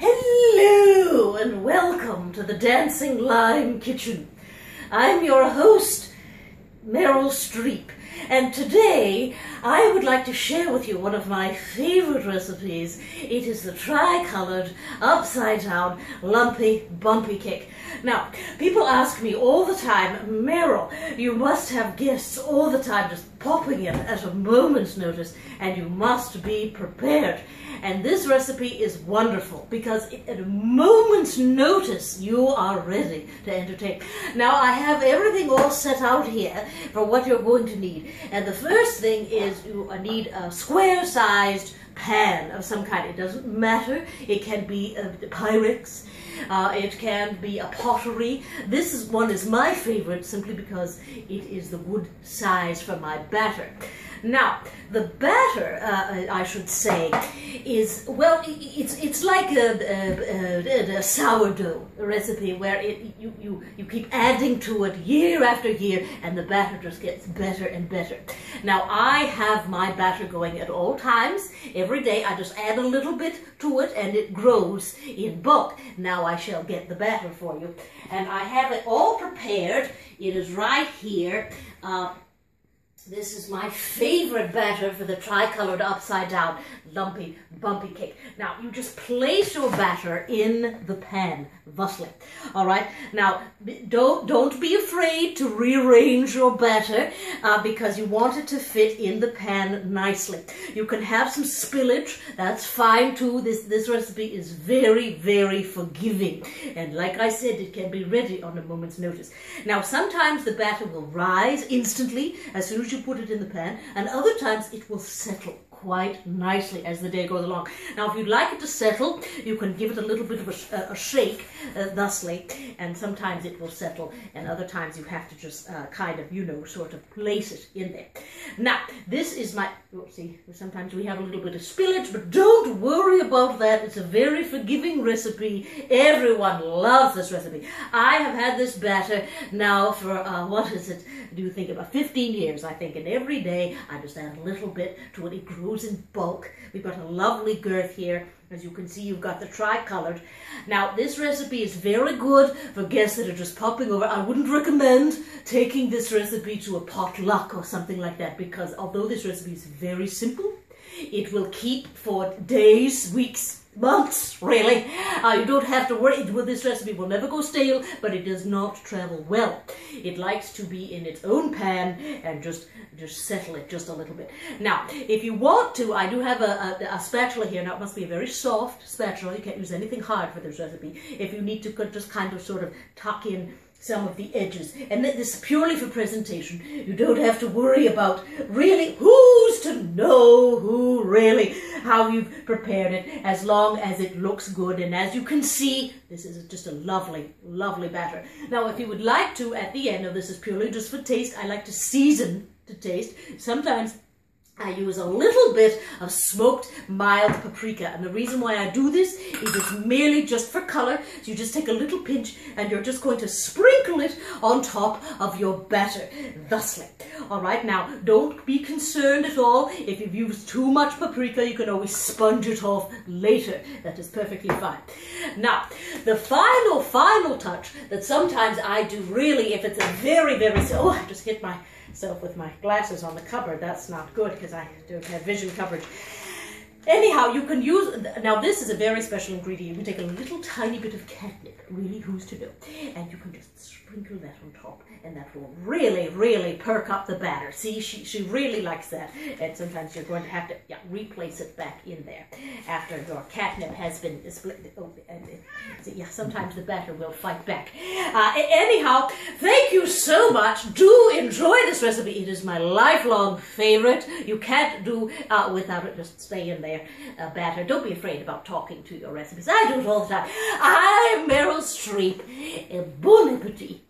Hello and welcome to the Dancing Lime Kitchen. I'm your host, Meryl Streep, and today I would like to share with you one of my favorite recipes. It is the tri-colored, upside-down, lumpy, bumpy cake. Now, people ask me all the time, Meryl, you must have guests all the time just popping in at a moment's notice, and you must be prepared. And this recipe is wonderful because at a moment's notice you are ready to entertain. Now I have everything all set out here for what you're going to need. And the first thing is you need a square-sized pan of some kind. It doesn't matter. It can be a Pyrex. It can be a pottery. This one is my favorite simply because it is the good size for my batter. Now, the batter, I should say, is, well, it's like a sourdough recipe where you keep adding to it year after year, and the batter just gets better and better. Now, I have my batter going at all times. Every day I just add a little bit to it, and it grows in bulk. Now I shall get the batter for you. And I have it all prepared. It is right here. This is my favorite batter for the tri-colored upside down lumpy bumpy cake. Now you just place your batter in the pan thusly. All right. Now don't be afraid to rearrange your batter because you want it to fit in the pan nicely. You can have some spillage. That's fine too. This recipe is very forgiving, and like I said, it can be ready on a moment's notice. Now sometimes the batter will rise instantly as soon as you put it in the pan, and other times it will settle quite nicely as the day goes along. Now if you'd like it to settle, you can give it a little bit of a shake thusly, and sometimes it will settle, and other times you have to just kind of, you know, sort of place it in there. Now this is my, see, sometimes we have a little bit of spillage, but don't worry about that. It's a very forgiving recipe. Everyone loves this recipe. I have had this batter now for what is it, do you think, about 15 years I think, and every day I just add a little bit to it. It grows in bulk. We've got a lovely girth here. As you can see, you've got the tri-colored. Now, this recipe is very good for guests that are just popping over. I wouldn't recommend taking this recipe to a potluck or something like that, because although this recipe is very simple, it will keep for days, weeks, months, really. You don't have to worry. This recipe will never go stale, but it does not travel well. It likes to be in its own pan and just settle it just a little bit. Now, if you want to, I do have a spatula here. Now, it must be a very soft spatula. You can't use anything hard for this recipe. If you need to just kind of sort of tuck in some of the edges, and this is purely for presentation. You don't have to worry about really who's to know how you've prepared it, as long as it looks good. And as you can see, this is just a lovely batter. Now if you would like to, at the end, this is purely just for taste, I like to season to taste. Sometimes I use a little bit of smoked mild paprika, and the reason why I do this is it's merely just for color. So you just take a little pinch and you're just going to sprinkle it on top of your batter thusly. All right, now don't be concerned at all if you've used too much paprika. You can always sponge it off later. That is perfectly fine. Now the final touch that sometimes I do, really, if it's a very oh, I just hit myself with my glasses on the cupboard. That's not good because I don't have vision coverage. Anyhow, you can use, now this is a very special ingredient. You can take a little tiny bit of catnip, really, who's to know, and you can just sprinkle that on top, and that will really perk up the batter. See, she really likes that, and sometimes you're going to have to replace it back in there after your catnip has been split. Oh, and sometimes the batter will fight back. Anyhow, thank you so much. Do enjoy this recipe. It is my lifelong favorite. You can't do without it. Just stay in there. Batter. Don't be afraid about talking to your recipes. I do it all the time. I'm Meryl Streep. Bon appetit.